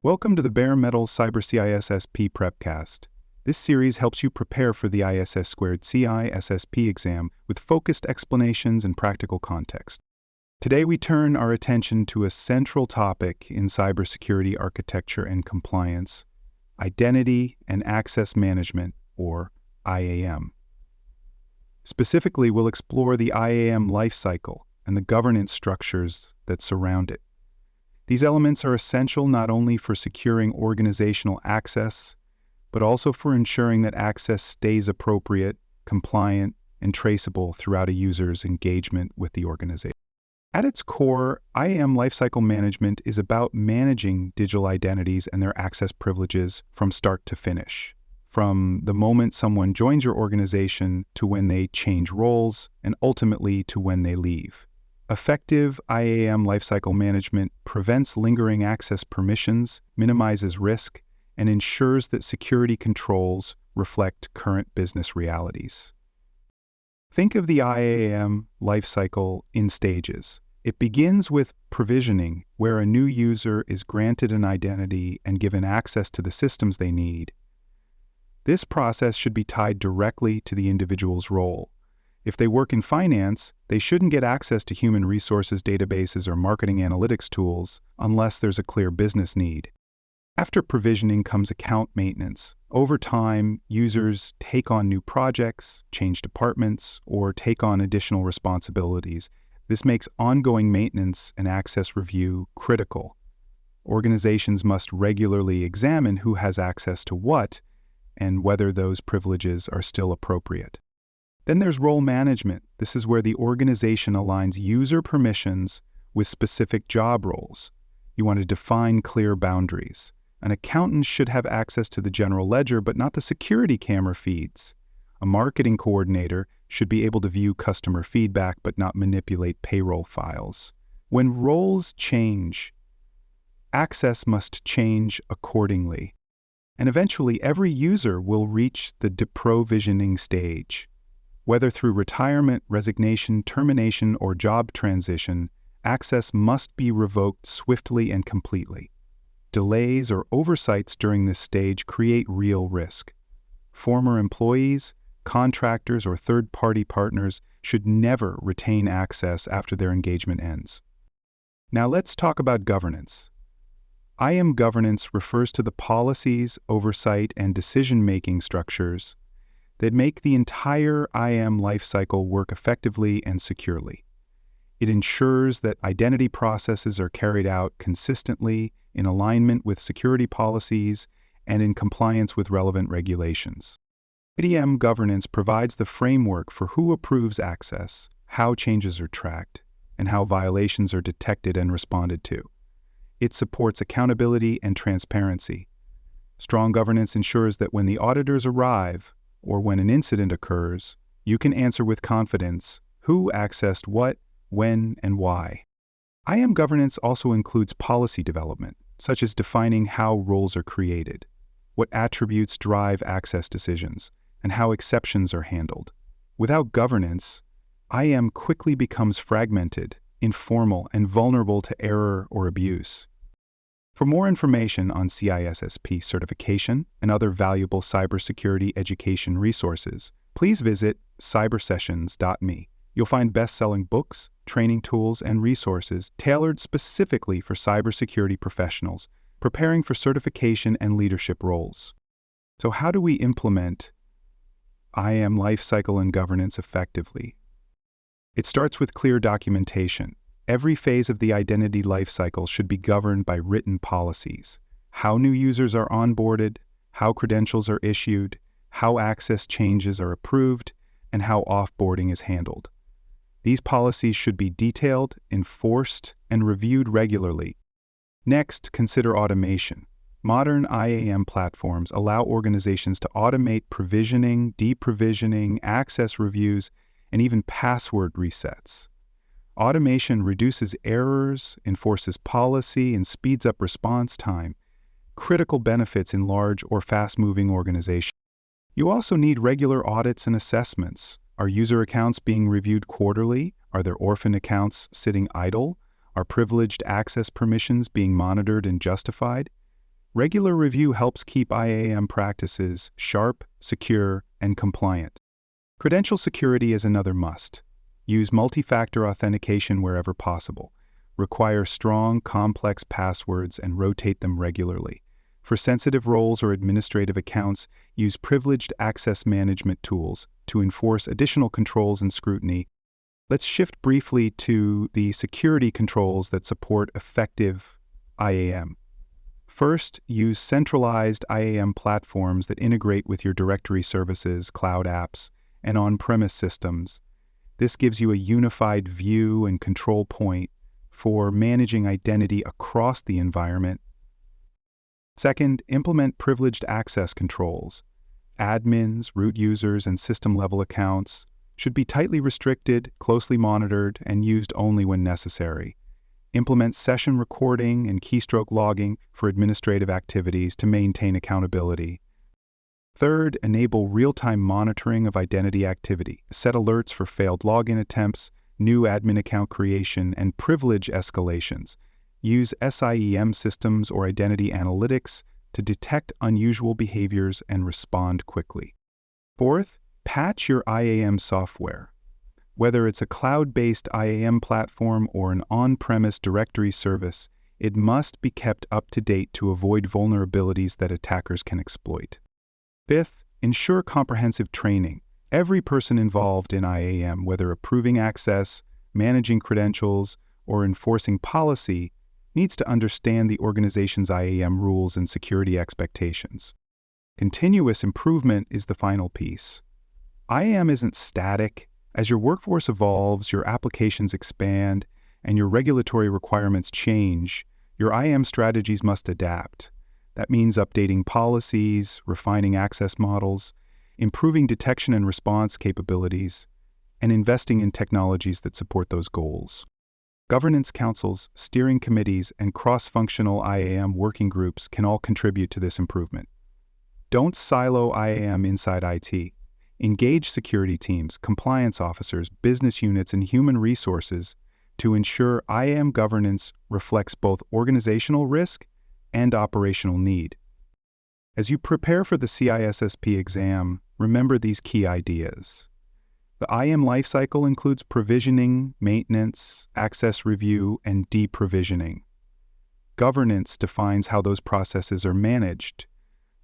Welcome to the Bare Metal Cyber CISSP Prepcast. This series helps you prepare for the ISS Squared CISSP exam with focused explanations and practical context. Today we turn our attention to a central topic in cybersecurity architecture and compliance: identity and access management, or IAM. Specifically, we'll explore the IAM lifecycle and the governance structures that surround it. These elements are essential not only for securing organizational access, but also for ensuring that access stays appropriate, compliant, and traceable throughout a user's engagement with the organization. At its core, IAM lifecycle management is about managing digital identities and their access privileges from start to finish, from the moment someone joins your organization to when they change roles, and ultimately to when they leave. Effective IAM lifecycle management prevents lingering access permissions, minimizes risk, and ensures that security controls reflect current business realities. Think of the IAM lifecycle in stages. It begins with provisioning, where a new user is granted an identity and given access to the systems they need. This process should be tied directly to the individual's role. If they work in finance, they shouldn't get access to human resources databases or marketing analytics tools unless there's a clear business need. After provisioning comes account maintenance. Over time, users take on new projects, change departments, or take on additional responsibilities. This makes ongoing maintenance and access review critical. Organizations must regularly examine who has access to what and whether those privileges are still appropriate. Then there's role management. This is where the organization aligns user permissions with specific job roles. You want to define clear boundaries. An accountant should have access to the general ledger, but not the security camera feeds. A marketing coordinator should be able to view customer feedback, but not manipulate payroll files. When roles change, access must change accordingly. And eventually, every user will reach the deprovisioning stage. Whether through retirement, resignation, termination, or job transition, access must be revoked swiftly and completely. Delays or oversights during this stage create real risk. Former employees, contractors, or third-party partners should never retain access after their engagement ends. Now let's talk about governance. IAM governance refers to the policies, oversight, and decision-making structures that make the entire IAM lifecycle work effectively and securely. It ensures that identity processes are carried out consistently, in alignment with security policies, and in compliance with relevant regulations. IAM governance provides the framework for who approves access, how changes are tracked, and how violations are detected and responded to. It supports accountability and transparency. Strong governance ensures that when the auditors arrive, or when an incident occurs, you can answer with confidence who accessed what, when, and why. IAM governance also includes policy development, such as defining how roles are created, what attributes drive access decisions, and how exceptions are handled. Without governance, IAM quickly becomes fragmented, informal, and vulnerable to error or abuse. For more information on CISSP certification and other valuable cybersecurity education resources, please visit cybersessions.me. You'll find best-selling books, training tools, and resources tailored specifically for cybersecurity professionals preparing for certification and leadership roles. So how do we implement IAM lifecycle and governance effectively? It starts with clear documentation. Every phase of the identity lifecycle should be governed by written policies: how new users are onboarded, how credentials are issued, how access changes are approved, and how offboarding is handled. These policies should be detailed, enforced, and reviewed regularly. Next, consider automation. Modern IAM platforms allow organizations to automate provisioning, deprovisioning, access reviews, and even password resets. Automation reduces errors, enforces policy, and speeds up response time, critical benefits in large or fast-moving organizations. You also need regular audits and assessments. Are user accounts being reviewed quarterly? Are there orphan accounts sitting idle? Are privileged access permissions being monitored and justified? Regular review helps keep IAM practices sharp, secure, and compliant. Credential security is another must. Use multi-factor authentication wherever possible. Require strong, complex passwords and rotate them regularly. For sensitive roles or administrative accounts, use privileged access management tools to enforce additional controls and scrutiny. Let's shift briefly to the security controls that support effective IAM. First, use centralized IAM platforms that integrate with your directory services, cloud apps, and on-premise systems. This gives you a unified view and control point for managing identity across the environment. Second, implement privileged access controls. Admins, root users, and system-level accounts should be tightly restricted, closely monitored, and used only when necessary. Implement session recording and keystroke logging for administrative activities to maintain accountability. Third, enable real-time monitoring of identity activity. Set alerts for failed login attempts, new admin account creation, and privilege escalations. Use SIEM systems or identity analytics to detect unusual behaviors and respond quickly. Fourth, patch your IAM software. Whether it's a cloud-based IAM platform or an on-premise directory service, it must be kept up to date to avoid vulnerabilities that attackers can exploit. Fifth, ensure comprehensive training. Every person involved in IAM, whether approving access, managing credentials, or enforcing policy, needs to understand the organization's IAM rules and security expectations. Continuous improvement is the final piece. IAM isn't static. As your workforce evolves, your applications expand, and your regulatory requirements change, your IAM strategies must adapt. That means updating policies, refining access models, improving detection and response capabilities, and investing in technologies that support those goals. Governance councils, steering committees, and cross-functional IAM working groups can all contribute to this improvement. Don't silo IAM inside IT. Engage security teams, compliance officers, business units, and human resources to ensure IAM governance reflects both organizational risk and operational need. As you prepare for the CISSP exam, remember these key ideas. The IAM lifecycle includes provisioning, maintenance, access review, and deprovisioning. Governance defines how those processes are managed.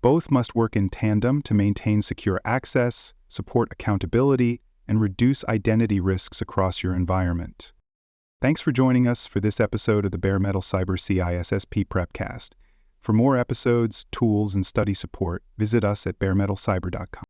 Both must work in tandem to maintain secure access, support accountability, and reduce identity risks across your environment. Thanks for joining us for this episode of the Bare Metal Cyber CISSP Prepcast. For more episodes, tools, and study support, visit us at baremetalcyber.com.